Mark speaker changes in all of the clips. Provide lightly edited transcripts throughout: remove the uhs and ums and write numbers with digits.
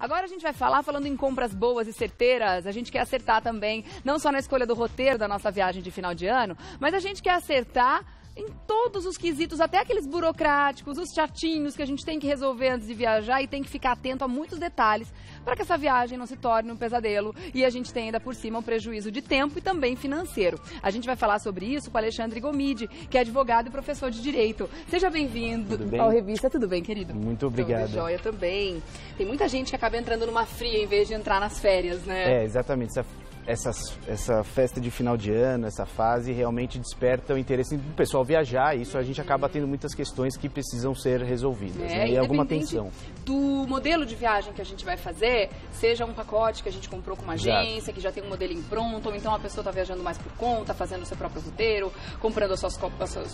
Speaker 1: Agora a gente vai falando em compras boas e certeiras, a gente quer acertar também, não só na escolha do roteiro da nossa viagem de final de ano, mas a gente quer acertar em todos os quesitos, até aqueles burocráticos, os chatinhos que a gente tem que resolver antes de viajar e tem que ficar atento a muitos detalhes para que essa viagem não se torne um pesadelo e a gente tenha ainda por cima um prejuízo de tempo e também financeiro. A gente vai falar sobre isso com Alexandre Gomide, que é advogado e professor de Direito. Seja bem-vindo ao Revista. Tudo bem, querido?
Speaker 2: Muito obrigado.
Speaker 1: Tudo jóia também. Tem muita gente que acaba entrando numa fria em vez de entrar nas férias, né?
Speaker 2: É, exatamente. Essa festa de final de ano, essa fase, realmente desperta o interesse do pessoal viajar. E isso a gente acaba tendo muitas questões que precisam ser resolvidas, né? E alguma tensão.
Speaker 1: Do modelo de viagem que a gente vai fazer, seja um pacote que a gente comprou com uma agência, que já tem um modelinho pronto, ou então a pessoa está viajando mais por conta, fazendo o seu próprio roteiro, comprando as suas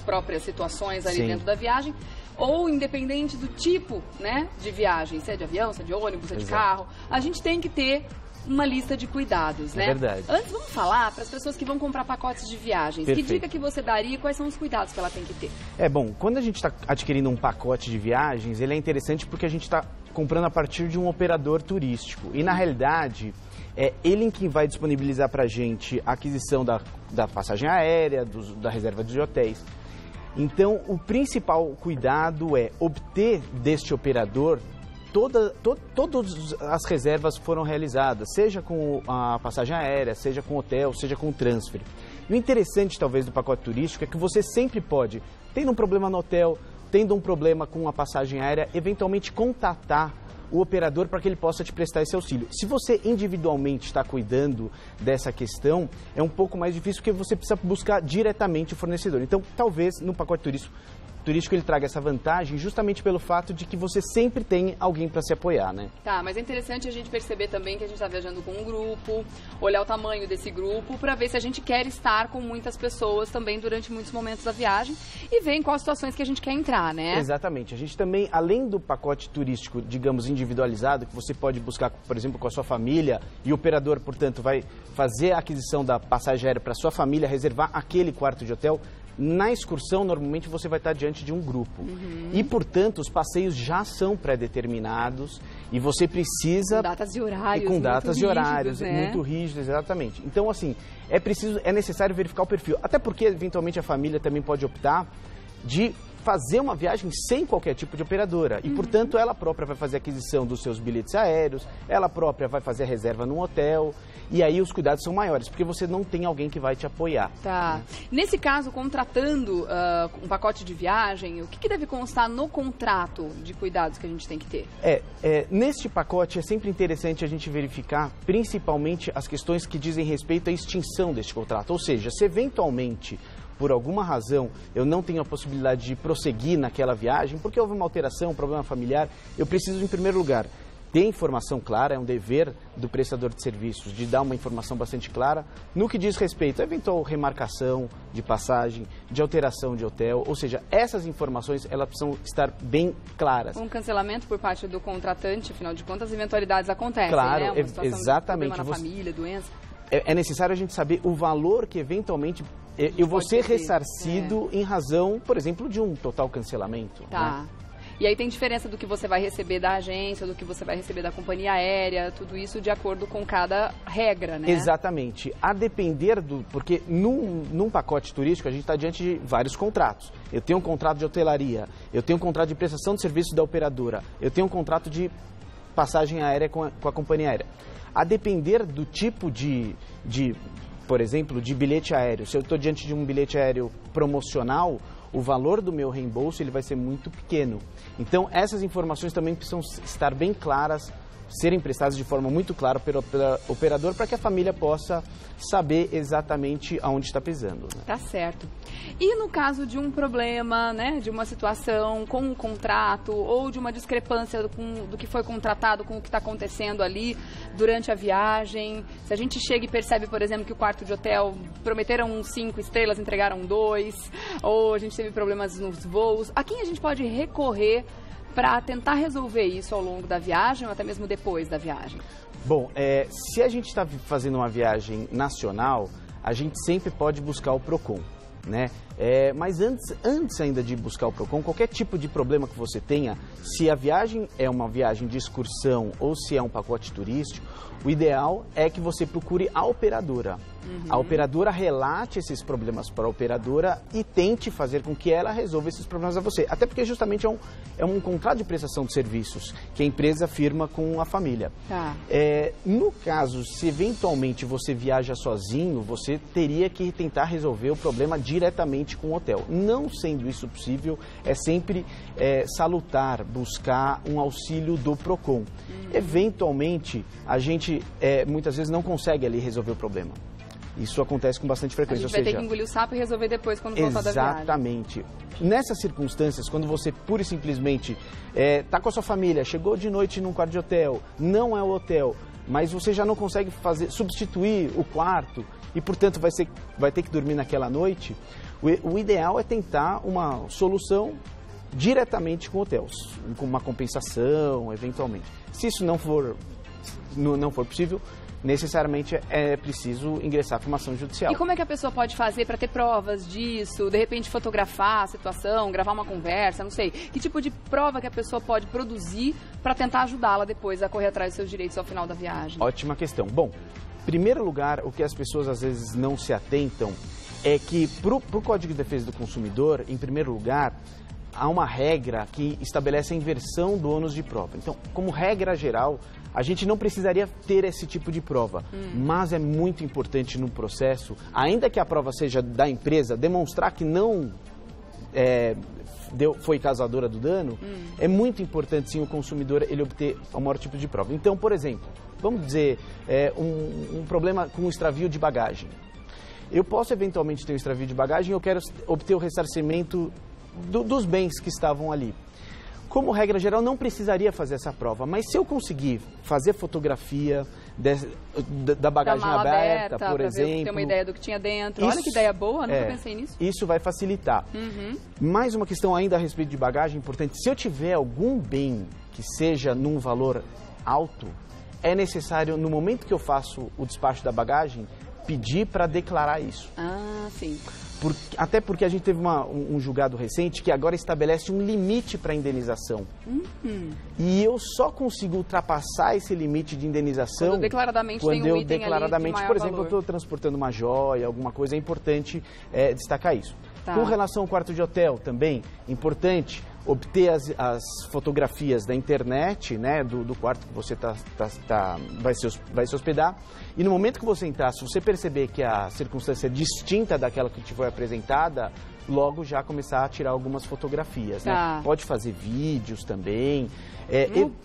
Speaker 1: próprias situações ali dentro da viagem, ou independente do tipo, né, de viagem, se é de avião, se é de ônibus, se é de carro, a gente tem que ter uma lista de cuidados, né?
Speaker 2: É verdade.
Speaker 1: Antes, vamos falar para as pessoas que vão comprar pacotes de viagens.
Speaker 2: Perfeito.
Speaker 1: Que dica que você daria e quais são os cuidados que ela tem que ter?
Speaker 2: Bom, quando a gente está adquirindo um pacote de viagens, ele é interessante porque a gente está comprando a partir de um operador turístico. E, na realidade, é ele quem vai disponibilizar para a gente a aquisição da passagem aérea, da reserva de hotéis. Então, o principal cuidado é obter deste operador todas as reservas foram realizadas, seja com a passagem aérea, seja com o hotel, seja com o transfer. E o interessante, talvez, do pacote turístico é que você sempre pode, tendo um problema no hotel, tendo um problema com a passagem aérea, eventualmente contatar o operador para que ele possa te prestar esse auxílio. Se você individualmente está cuidando dessa questão, é um pouco mais difícil porque você precisa buscar diretamente o fornecedor. Então, talvez, no pacote turístico ele traga essa vantagem justamente pelo fato de que você sempre tem alguém para se apoiar, né?
Speaker 1: Tá, mas é interessante a gente perceber também que a gente está viajando com um grupo, olhar o tamanho desse grupo para ver se a gente quer estar com muitas pessoas também durante muitos momentos da viagem e ver em quais situações que a gente quer entrar, né?
Speaker 2: Exatamente. A gente também, além do pacote turístico, digamos, individualizado, que você pode buscar, por exemplo, com a sua família e o operador, portanto, vai fazer a aquisição da passagem aérea para sua família, reservar aquele quarto de hotel. Na excursão, normalmente, você vai estar diante de um grupo. E, portanto, os passeios já são pré-determinados e você precisa...
Speaker 1: Com datas e horários.
Speaker 2: Com datas e horários,
Speaker 1: né?
Speaker 2: Muito rígidos, exatamente. Então, assim, é necessário verificar o perfil. Até porque, eventualmente, a família também pode optar de fazer uma viagem sem qualquer tipo de operadora. E, portanto, ela própria vai fazer a aquisição dos seus bilhetes aéreos, ela própria vai fazer a reserva num hotel. E aí os cuidados são maiores, porque você não tem alguém que vai te apoiar.
Speaker 1: Tá. Nesse caso, contratando um pacote de viagem, o que deve constar no contrato de cuidados que a gente tem que ter?
Speaker 2: Neste pacote é sempre interessante a gente verificar, principalmente, as questões que dizem respeito à extinção deste contrato. Ou seja, se eventualmente, por alguma razão, eu não tenho a possibilidade de prosseguir naquela viagem, porque houve uma alteração, um problema familiar, eu preciso, em primeiro lugar, ter informação clara, é um dever do prestador de serviços de dar uma informação bastante clara no que diz respeito a eventual remarcação de passagem, de alteração de hotel, ou seja, essas informações elas precisam estar bem claras. Um
Speaker 1: cancelamento por parte do contratante, afinal de contas, eventualidades acontecem,
Speaker 2: claro,
Speaker 1: né? Uma situação
Speaker 2: exatamente.
Speaker 1: De problema na família, doença.
Speaker 2: É necessário a gente saber o valor que eventualmente eu vou ser ressarcido em razão, por exemplo, de um total cancelamento.
Speaker 1: Tá. Né? E aí tem diferença do que você vai receber da agência, do que você vai receber da companhia aérea, tudo isso de acordo com cada regra, né?
Speaker 2: Exatamente. A depender porque num pacote turístico a gente está diante de vários contratos. Eu tenho um contrato de hotelaria, eu tenho um contrato de prestação de serviço da operadora, eu tenho um contrato de passagem aérea com a companhia aérea. A depender do tipo por exemplo, de bilhete aéreo, se eu estou diante de um bilhete aéreo promocional, o valor do meu reembolso ele vai ser muito pequeno. Então, essas informações também precisam estar bem claras, serem prestadas de forma muito clara pelo operador para que a família possa saber exatamente aonde está pisando. Né?
Speaker 1: Tá certo. E no caso de um problema, né, de uma situação com um contrato ou de uma discrepância do que foi contratado com o que está acontecendo ali durante a viagem, se a gente chega e percebe, por exemplo, que o quarto de hotel prometeram 5 estrelas, entregaram 2, ou a gente teve problemas nos voos, a quem a gente pode recorrer para tentar resolver isso ao longo da viagem ou até mesmo depois da viagem?
Speaker 2: Bom, se a gente está fazendo uma viagem nacional, a gente sempre pode buscar o PROCON. né? Mas antes ainda de buscar o PROCON, qualquer tipo de problema que você tenha, se a viagem é uma viagem de excursão ou se é um pacote turístico, o ideal é que você procure a operadora. A operadora relate esses problemas para a operadora e tente fazer com que ela resolva esses problemas a você. Até porque justamente é um contrato de prestação de serviços que a empresa firma com a família.
Speaker 1: Tá.
Speaker 2: No caso, se eventualmente você viaja sozinho, você teria que tentar resolver o problema diretamente com o hotel. Não sendo isso possível, é sempre salutar buscar um auxílio do PROCON. Eventualmente, a gente muitas vezes não consegue ali resolver o problema. Isso acontece com bastante frequência.
Speaker 1: A gente vai ter que engolir o sapo e resolver depois quando voltar da viagem.
Speaker 2: Exatamente. Nessas circunstâncias, quando você pura e simplesmente está com a sua família, chegou de noite num quarto de hotel, não é o hotel, mas você já não consegue substituir o quarto e, portanto, vai ter que dormir naquela noite, o ideal é tentar uma solução diretamente com hotéis, com uma compensação, eventualmente. Se isso não for possível, necessariamente é preciso ingressar com uma ação judicial.
Speaker 1: E como é que a pessoa pode fazer para ter provas disso? De repente fotografar a situação, gravar uma conversa, não sei. Que tipo de prova que a pessoa pode produzir para tentar ajudá-la depois a correr atrás dos seus direitos ao final da viagem?
Speaker 2: Ótima questão. Bom, em primeiro lugar, o que as pessoas às vezes não se atentam é que para o Código de Defesa do Consumidor, em primeiro lugar, há uma regra que estabelece a inversão do ônus de prova. Então, como regra geral, a gente não precisaria ter esse tipo de prova, mas é muito importante no processo, ainda que a prova seja da empresa, demonstrar que não foi causadora do dano, é muito importante sim o consumidor ele obter o maior tipo de prova. Então, por exemplo, vamos dizer, um problema com o extravio de bagagem. Eu posso eventualmente ter um extravio de bagagem e eu quero obter o ressarcimento dos bens que estavam ali. Como regra geral, não precisaria fazer essa prova, mas se eu conseguir fazer fotografia da bagagem aberta, por exemplo...
Speaker 1: ter uma ideia do que tinha dentro. Olha que ideia boa, nunca pensei nisso.
Speaker 2: Isso vai facilitar. Mais uma questão ainda a respeito de bagagem importante. Se eu tiver algum bem que seja num valor alto, é necessário, no momento que eu faço o despacho da bagagem, pedir para declarar isso.
Speaker 1: Ah, sim.
Speaker 2: Até porque a gente teve um julgado recente que agora estabelece um limite para indenização. E eu só consigo ultrapassar esse limite de indenização
Speaker 1: quando declaradamente
Speaker 2: quando
Speaker 1: tem um
Speaker 2: eu
Speaker 1: item
Speaker 2: declaradamente,
Speaker 1: ali de
Speaker 2: por
Speaker 1: maior
Speaker 2: exemplo,
Speaker 1: valor.
Speaker 2: eu estou transportando uma joia, alguma coisa, é importante destacar isso.
Speaker 1: Tá.
Speaker 2: Com relação ao quarto de hotel também, importante obter as fotografias da internet, né, do quarto que você vai se hospedar. E no momento que você entrar, se você perceber que a circunstância é distinta daquela que te foi apresentada, logo já começar a tirar algumas fotografias.
Speaker 1: Tá.
Speaker 2: Né? Pode fazer vídeos também.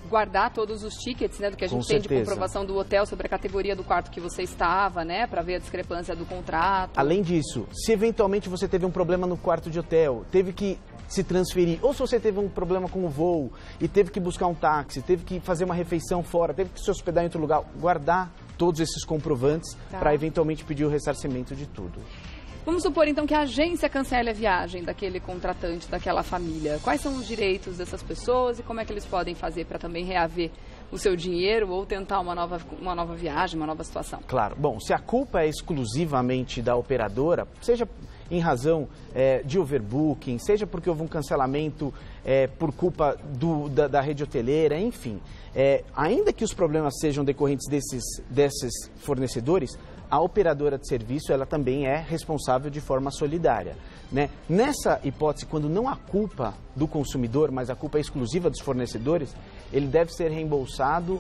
Speaker 1: Guardar todos os tickets, né, do que a gente tem de comprovação do hotel sobre a categoria do quarto que você estava, né, para ver a discrepância do contrato.
Speaker 2: Além disso, se eventualmente você teve um problema no quarto de hotel, teve que se transferir, ou se você teve um problema com o voo e teve que buscar um táxi, teve que fazer uma refeição fora, teve que se hospedar em outro lugar, guardar todos esses comprovantes para eventualmente pedir o ressarcimento de tudo.
Speaker 1: Vamos supor, então, que a agência cancele a viagem daquele contratante, daquela família. Quais são os direitos dessas pessoas e como é que eles podem fazer para também reaver o seu dinheiro ou tentar uma nova viagem, uma nova situação? Claro.
Speaker 2: Bom, se a culpa é exclusivamente da operadora, seja em razão de overbooking, seja porque houve um cancelamento por culpa da rede hoteleira, enfim. Ainda que os problemas sejam decorrentes desses fornecedores, a operadora de serviço ela também é responsável de forma solidária. Né? Nessa hipótese, quando não há culpa do consumidor, mas a culpa é exclusiva dos fornecedores, ele deve ser reembolsado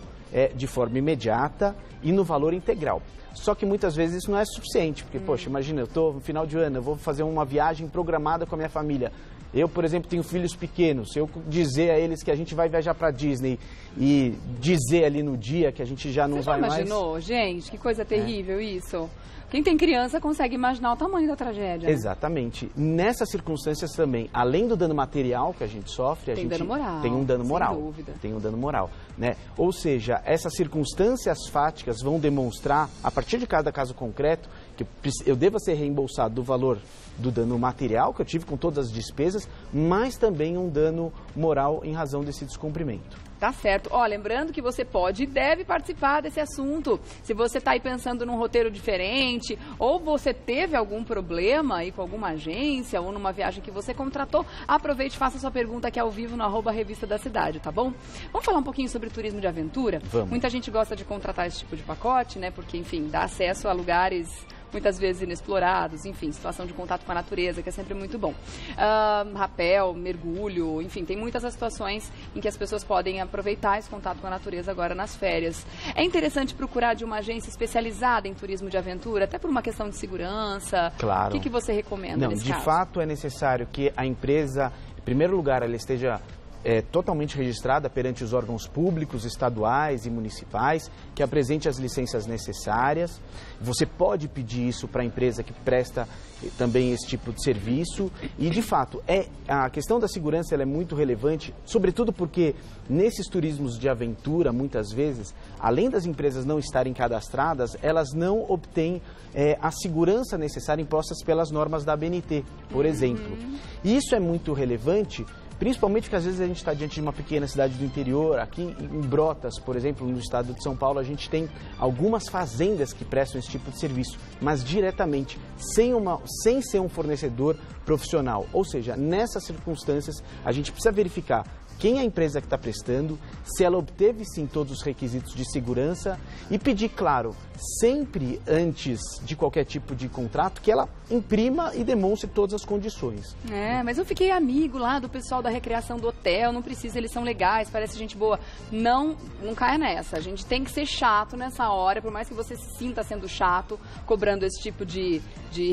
Speaker 2: de forma imediata e no valor integral. Só que muitas vezes isso não é suficiente, porque, poxa, imagina, eu estou no final de ano, eu vou fazer uma viagem programada com a minha família. Eu, por exemplo, tenho filhos pequenos. Se eu dizer a eles que a gente vai viajar para Disney e dizer ali no dia que a gente já não vai mais...
Speaker 1: Você já imaginou? Gente, que coisa terrível isso. Quem tem criança consegue imaginar o tamanho da tragédia.
Speaker 2: Exatamente. Nessas circunstâncias também, além do dano material que a gente sofre, a gente tem um dano moral.
Speaker 1: Sem dúvida.
Speaker 2: Tem um dano moral, né? Ou seja, essas circunstâncias fáticas vão demonstrar, a partir de cada caso concreto, que eu deva ser reembolsado do valor do dano material que eu tive com todas as despesas, mas também um dano moral em razão desse descumprimento.
Speaker 1: Tá certo. Ó, lembrando que você pode e deve participar desse assunto. Se você tá aí pensando num roteiro diferente, ou você teve algum problema aí com alguma agência, ou numa viagem que você contratou, aproveite e faça sua pergunta aqui ao vivo no @Revista da Cidade, tá bom? Vamos falar um pouquinho sobre turismo de aventura?
Speaker 2: Vamos.
Speaker 1: Muita gente gosta de contratar esse tipo de pacote, né? Porque, enfim, dá acesso a lugares muitas vezes inexplorados, enfim, situação de contato com a natureza, que é sempre muito bom. Rapel, mergulho, enfim, tem muitas situações em que as pessoas podem aproveitar esse contato com a natureza agora nas férias. É interessante procurar de uma agência especializada em turismo de aventura, até por uma questão de segurança.
Speaker 2: Claro.
Speaker 1: O que você recomenda nesse caso?
Speaker 2: De fato é necessário que a empresa, em primeiro lugar, ela esteja totalmente registrada perante os órgãos públicos, estaduais e municipais, que apresente as licenças necessárias. Você pode pedir isso para a empresa que presta também esse tipo de serviço. E, de fato, a questão da segurança ela é muito relevante, sobretudo porque nesses turismos de aventura, muitas vezes, além das empresas não estarem cadastradas, elas não obtêm a segurança necessária impostas pelas normas da ABNT, por exemplo. E isso é muito relevante, principalmente porque às vezes a gente está diante de uma pequena cidade do interior. Aqui em Brotas, por exemplo, no estado de São Paulo, a gente tem algumas fazendas que prestam esse tipo de serviço, mas diretamente, sem ser um fornecedor profissional. Ou seja, nessas circunstâncias, a gente precisa verificar quem é a empresa que está prestando, se ela obteve sim todos os requisitos de segurança e pedir, claro, sempre antes de qualquer tipo de contrato, que ela imprima e demonstre todas as condições.
Speaker 1: Mas eu fiquei amigo lá do pessoal da recreação do hotel, não precisa, eles são legais, parece gente boa. Não caia nessa, a gente tem que ser chato nessa hora, por mais que você se sinta sendo chato, cobrando esse tipo de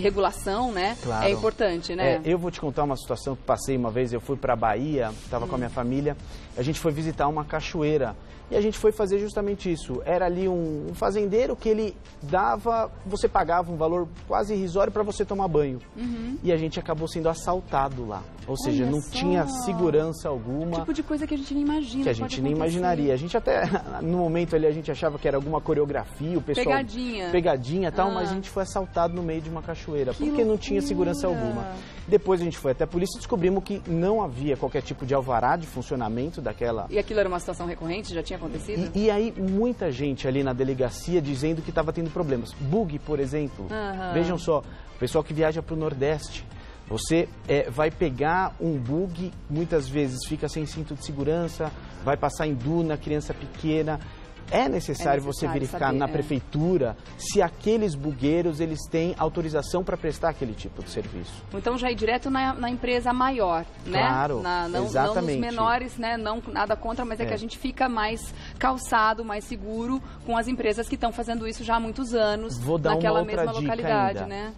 Speaker 1: regulação, né?
Speaker 2: Claro.
Speaker 1: É importante, né?
Speaker 2: Eu vou te contar uma situação que passei uma vez, eu fui para a Bahia, estava com a minha família, a gente foi visitar uma cachoeira e a gente foi fazer justamente isso. Era ali um fazendeiro que ele você pagava um valor quase irrisório para você tomar banho. E a gente acabou sendo assaltado lá. Ou seja, não tinha segurança alguma.
Speaker 1: Tipo de coisa que a gente nem imagina.
Speaker 2: Que a gente nem imaginaria. A gente até, no momento ali, a gente achava que era alguma coreografia, o pessoal... Pegadinha e tal, mas a gente foi assaltado no meio de uma cachoeira, porque não tinha segurança alguma. Depois a gente foi até a polícia e descobrimos que não havia qualquer tipo de alvará de funcionamento daquela...
Speaker 1: E aquilo era uma situação recorrente? Já tinha acontecido?
Speaker 2: E aí, muita gente ali na delegacia dizendo que estava tendo problemas. Bug, por exemplo. Vejam só, o pessoal que viaja para o Nordeste, você vai pegar um bug, muitas vezes fica sem cinto de segurança, vai passar em duna, criança pequena. É necessário você verificar saber, na prefeitura se aqueles bugueiros eles têm autorização para prestar aquele tipo de serviço.
Speaker 1: Então já ir direto na empresa maior, né?
Speaker 2: Claro, exatamente.
Speaker 1: Não nos menores, né? Não nada contra, mas é que a gente fica mais calçado, mais seguro com as empresas que estão fazendo isso já há muitos anos.
Speaker 2: Vou dar
Speaker 1: naquela
Speaker 2: uma outra
Speaker 1: mesma
Speaker 2: dica
Speaker 1: localidade,
Speaker 2: ainda.
Speaker 1: né?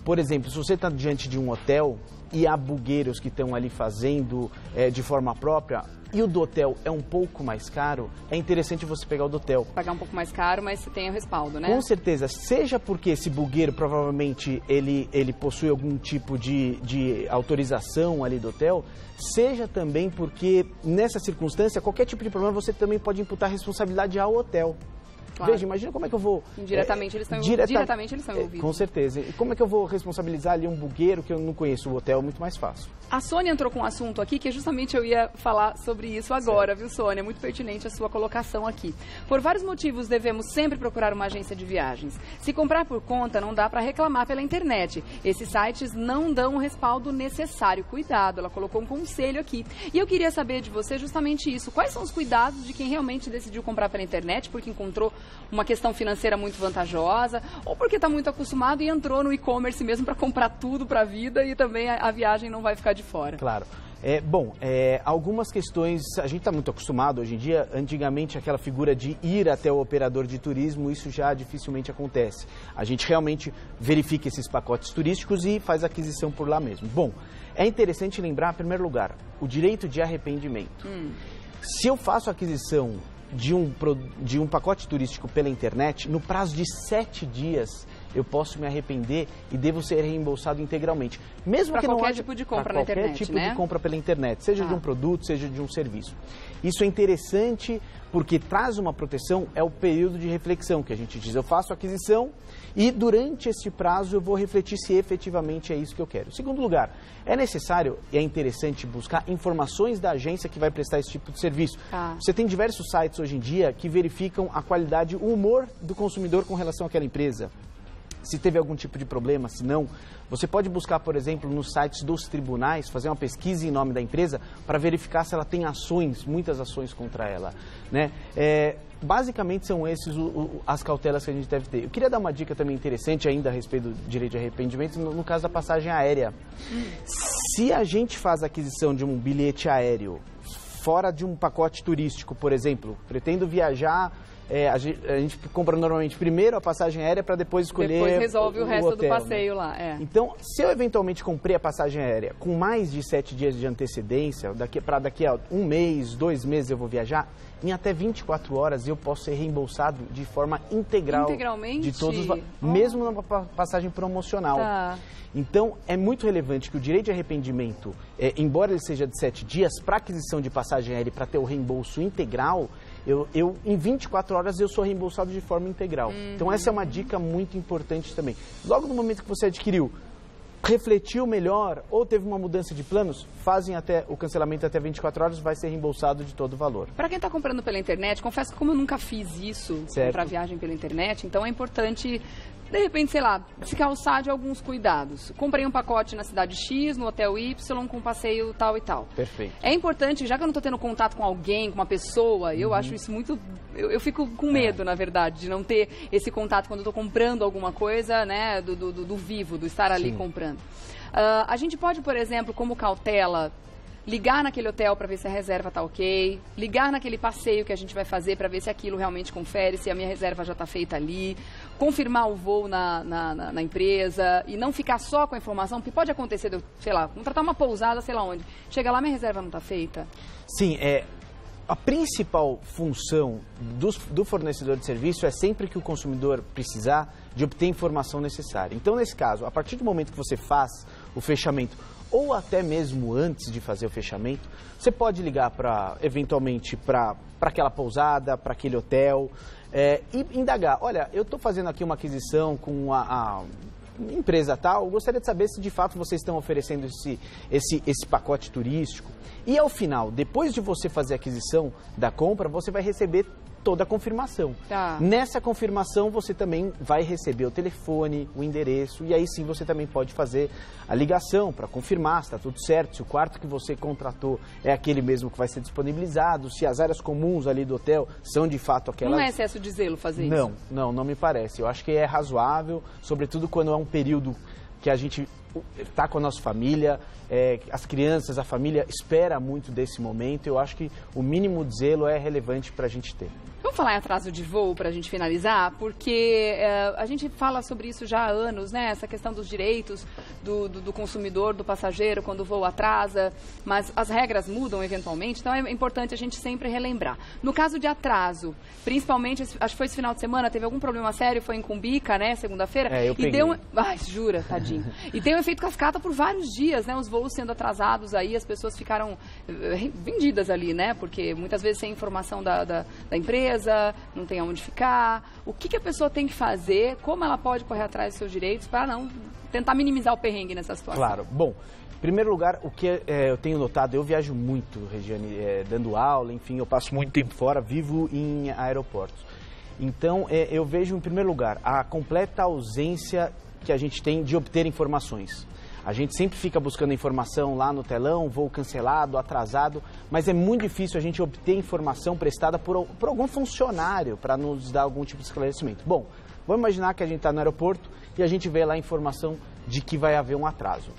Speaker 2: Por exemplo, se você está diante de um hotel e há bugueiros que estão ali fazendo de forma própria e o do hotel é um pouco mais caro, é interessante você pegar o do hotel.
Speaker 1: Pagar um pouco mais caro, mas você tem o respaldo, né?
Speaker 2: Com certeza, seja porque esse bugueiro provavelmente ele possui algum tipo de autorização ali do hotel, seja também porque nessa circunstância, qualquer tipo de problema você também pode imputar responsabilidade ao hotel. Claro. Veja, imagina como é que eu vou...
Speaker 1: Diretamente eles estão envolvidos.
Speaker 2: Com certeza. E como é que eu vou responsabilizar ali um bugueiro que eu não conheço o hotel? Muito mais fácil.
Speaker 1: A Sônia entrou com um assunto aqui que justamente eu ia falar sobre isso agora, viu, Sônia? Muito pertinente a sua colocação aqui. Por vários motivos devemos sempre procurar uma agência de viagens. Se comprar por conta, não dá para reclamar pela internet. Esses sites não dão o respaldo necessário. Cuidado, ela colocou um conselho aqui. E eu queria saber de você justamente isso. Quais são os cuidados de quem realmente decidiu comprar pela internet porque encontrou uma questão financeira muito vantajosa, ou porque está muito acostumado e entrou no e-commerce mesmo para comprar tudo para a vida e também a viagem não vai ficar de fora?
Speaker 2: Claro. Algumas questões, a gente está muito acostumado hoje em dia, antigamente aquela figura de ir até o operador de turismo, isso já dificilmente acontece. A gente realmente verifica esses pacotes turísticos e faz aquisição por lá mesmo. Bom, é interessante lembrar, em primeiro lugar, o direito de arrependimento. Se eu faço a aquisição de um pacote turístico pela internet, no prazo de 7 dias, eu posso me arrepender e devo ser reembolsado integralmente. Mesmo
Speaker 1: pra
Speaker 2: que não
Speaker 1: qualquer
Speaker 2: haja,
Speaker 1: tipo de compra na internet,
Speaker 2: qualquer tipo
Speaker 1: né?
Speaker 2: de compra pela internet, seja de um produto, seja de um serviço. Isso é interessante porque traz uma proteção, é o período de reflexão que a gente diz. Eu faço a aquisição e durante esse prazo eu vou refletir se efetivamente é isso que eu quero. Segundo lugar, é necessário e é interessante buscar informações da agência que vai prestar esse tipo de serviço. Você tem diversos sites hoje em dia que verificam a qualidade, o humor do consumidor com relação àquela empresa. Se teve algum tipo de problema, se não, você pode buscar, por exemplo, nos sites dos tribunais, fazer uma pesquisa em nome da empresa para verificar se ela tem ações, muitas ações contra ela, né? Basicamente são esses as cautelas que a gente deve ter. Eu queria dar uma dica também interessante ainda a respeito do direito de arrependimento, no caso da passagem aérea. Se a gente faz a aquisição de um bilhete aéreo fora de um pacote turístico, por exemplo, pretendo viajar... a gente compra normalmente primeiro a passagem aérea para depois escolher
Speaker 1: depois resolve o resto
Speaker 2: hotel,
Speaker 1: do passeio, né? Lá.
Speaker 2: Então, se eu eventualmente comprei a passagem aérea com mais de 7 dias de antecedência, daqui a 1 mês, 2 meses eu vou viajar, em até 24 horas eu posso ser reembolsado de forma integral.
Speaker 1: Integralmente?
Speaker 2: De todos, mesmo numa passagem promocional. Então, é muito relevante que o direito de arrependimento, embora ele seja de 7 dias, para aquisição de passagem aérea e para ter o reembolso integral, em 24 horas eu sou reembolsado de forma integral. Então essa é uma dica muito importante também. Logo no momento que você adquiriu, refletiu melhor ou teve uma mudança de planos, fazem até o cancelamento até 24 horas, vai ser reembolsado de todo o valor.
Speaker 1: Para quem está comprando pela internet, confesso que como eu nunca fiz isso, comprar viagem pela internet, então é importante... De repente, sei lá, se calçar de alguns cuidados. Comprei um pacote na cidade X, no hotel Y, com passeio tal e tal.
Speaker 2: Perfeito.
Speaker 1: É importante, já que eu não estou tendo contato com alguém, com uma pessoa, eu acho isso muito... Eu fico com medo, na verdade, de não ter esse contato quando eu estou comprando alguma coisa, né, do vivo, do estar ali comprando. A gente pode, por exemplo, como cautela... ligar naquele hotel para ver se a reserva está ok, ligar naquele passeio que a gente vai fazer para ver se aquilo realmente confere, se a minha reserva já está feita ali, confirmar o voo na empresa e não ficar só com a informação, porque pode acontecer, sei lá, contratar uma pousada, sei lá onde, chega lá, minha reserva não está feita.
Speaker 2: Sim, a principal função do fornecedor de serviço é sempre que o consumidor precisar de obter a informação necessária. Então, nesse caso, a partir do momento que você faz o fechamento, ou até mesmo antes de fazer o fechamento, você pode ligar eventualmente para aquela pousada, para aquele hotel, e indagar, olha, eu estou fazendo aqui uma aquisição com a empresa tal, gostaria de saber se de fato vocês estão oferecendo esse pacote turístico. E ao final, depois de você fazer a aquisição da compra, você vai receber toda a confirmação. Nessa confirmação você também vai receber o telefone, o endereço, e aí sim você também pode fazer a ligação para confirmar se está tudo certo, se o quarto que você contratou é aquele mesmo que vai ser disponibilizado, se as áreas comuns ali do hotel são de fato aquelas...
Speaker 1: Não é excesso de zelo fazer isso?
Speaker 2: Não me parece. Eu acho que é razoável, sobretudo quando é um período que a gente está com a nossa família, as crianças, a família espera muito desse momento. Eu acho que o mínimo de zelo é relevante para a gente ter.
Speaker 1: Vamos falar em atraso de voo para a gente finalizar, porque a gente fala sobre isso já há anos, né? Essa questão dos direitos do consumidor, do passageiro, quando o voo atrasa, mas as regras mudam eventualmente, então é importante a gente sempre relembrar. No caso de atraso, principalmente, acho que foi esse final de semana, teve algum problema sério, foi em Cumbica, né? Segunda-feira.
Speaker 2: Eu peguei.
Speaker 1: Ai, jura, tadinho. E tem um efeito cascata por vários dias, né? Os voos sendo atrasados aí, as pessoas ficaram vendidas ali, né? Porque muitas vezes sem informação da empresa, não tem aonde ficar. O que a pessoa tem que fazer, como ela pode correr atrás dos seus direitos para não tentar minimizar o perrengue nessa situação? Claro.
Speaker 2: Bom, em primeiro lugar, o que eu tenho notado, eu viajo muito, Regiane, dando aula, enfim, eu passo muito tempo fora, vivo em aeroportos. Então, eu vejo, em primeiro lugar, a completa ausência que a gente tem de obter informações. A gente sempre fica buscando informação lá no telão, voo cancelado, atrasado, mas é muito difícil a gente obter informação prestada por algum funcionário para nos dar algum tipo de esclarecimento. Bom, vamos imaginar que a gente está no aeroporto e a gente vê lá a informação de que vai haver um atraso.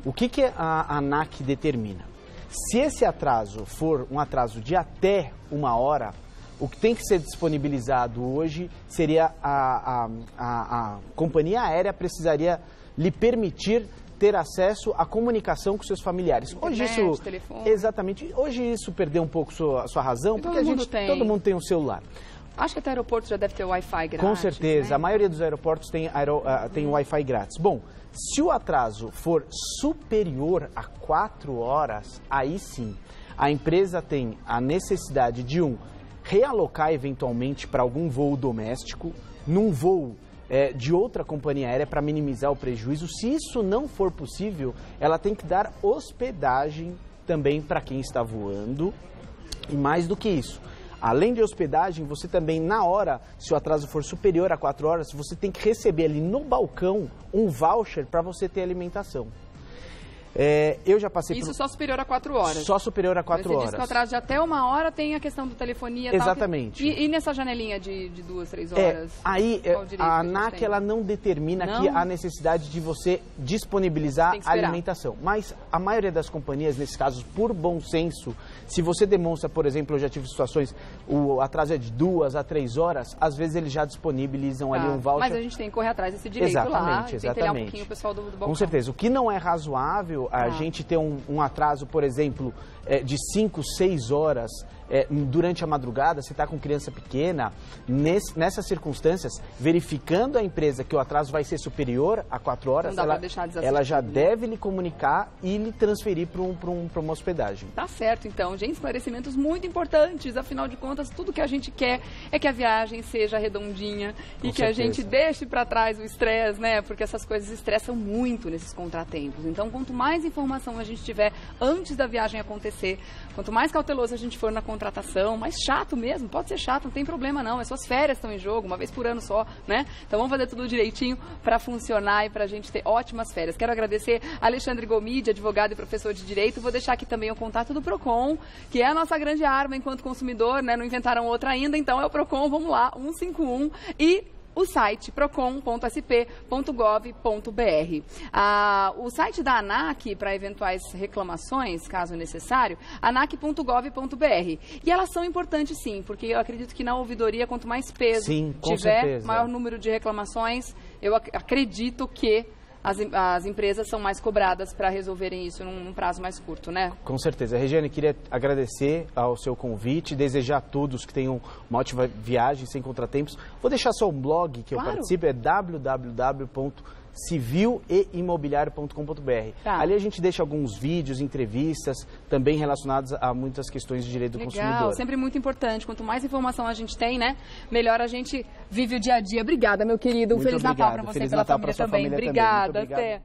Speaker 2: O que a ANAC determina? Se esse atraso for um atraso de até 1 hora, o que tem que ser disponibilizado hoje seria a companhia aérea precisaria lhe permitir ter acesso à comunicação com seus familiares.
Speaker 1: Internet,
Speaker 2: hoje isso,
Speaker 1: telefone.
Speaker 2: Exatamente. Hoje isso perdeu um pouco sua razão, porque todo mundo tem um celular.
Speaker 1: Acho que até aeroporto já deve ter Wi-Fi grátis.
Speaker 2: Com certeza,
Speaker 1: né?
Speaker 2: A maioria dos aeroportos tem Wi-Fi grátis. Bom, se o atraso for superior a 4 horas, aí sim, a empresa tem a necessidade de realocar eventualmente para algum voo doméstico, num voo de outra companhia aérea para minimizar o prejuízo. Se isso não for possível, ela tem que dar hospedagem também para quem está voando. E mais do que isso, além de hospedagem, você também, na hora, se o atraso for superior a 4 horas, você tem que receber ali no balcão um voucher para você ter alimentação. Eu já passei
Speaker 1: Isso só superior a 4 horas?
Speaker 2: Só superior a 4 horas.
Speaker 1: Você disse que o atraso de até 1 hora tem a questão da telefonia e
Speaker 2: Exatamente.
Speaker 1: Tal. E nessa janelinha de 2, 3 horas?
Speaker 2: Aí a ANAC ela não determina aqui a necessidade de você disponibilizar a alimentação. Mas a maioria das companhias, nesses casos, por bom senso, se você demonstra, por exemplo, eu já tive situações, o atraso é de 2 a 3 horas, às vezes eles já disponibilizam ali um voucher.
Speaker 1: Mas a gente tem que correr atrás desse direito lá. Tem que olhar um pouquinho o pessoal do balcão.
Speaker 2: Com certeza. O que não é razoável a gente ter um atraso, por exemplo, de 5, 6 horas durante a madrugada, você está com criança pequena, nessas circunstâncias, verificando a empresa que o atraso vai ser superior a 4 horas, ela já deve lhe comunicar e lhe transferir para uma hospedagem.
Speaker 1: Tá certo, então. Gente, esclarecimentos muito importantes. Afinal de contas, tudo que a gente quer é que a viagem seja redondinha e que a gente deixe para trás o estresse, né? Porque essas coisas estressam muito nesses contratempos. Então, quanto mais informação a gente tiver antes da viagem acontecer, quanto mais cauteloso a gente for na contratação, mais chato mesmo, pode ser chato, não tem problema não, as suas férias estão em jogo, uma vez por ano só, né? Então vamos fazer tudo direitinho para funcionar e para a gente ter ótimas férias. Quero agradecer a Alexandre Gomide, advogado e professor de Direito. Vou deixar aqui também o contato do PROCON, que é a nossa grande arma enquanto consumidor, né? Não inventaram outra ainda, então é o PROCON, vamos lá, 151 e o site procon.sp.gov.br. O site da ANAC, para eventuais reclamações, caso necessário, anac.gov.br. E elas são importantes sim, porque eu acredito que na ouvidoria, quanto mais peso tiver, maior número de reclamações, eu acredito que as empresas são mais cobradas para resolverem isso num prazo mais curto, né?
Speaker 2: Com certeza. Regiane, queria agradecer ao seu convite, desejar a todos que tenham uma ótima viagem, sem contratempos. Vou deixar só um blog que eu participo, é www.civileimobiliario.com.br. Ali a gente deixa alguns vídeos, entrevistas, também relacionados a muitas questões de direito do consumidor.
Speaker 1: Legal, sempre muito importante. Quanto mais informação a gente tem, né, melhor a gente vive o dia a dia. Obrigada, meu querido. Feliz Natal para você e pela família também. Obrigada, até.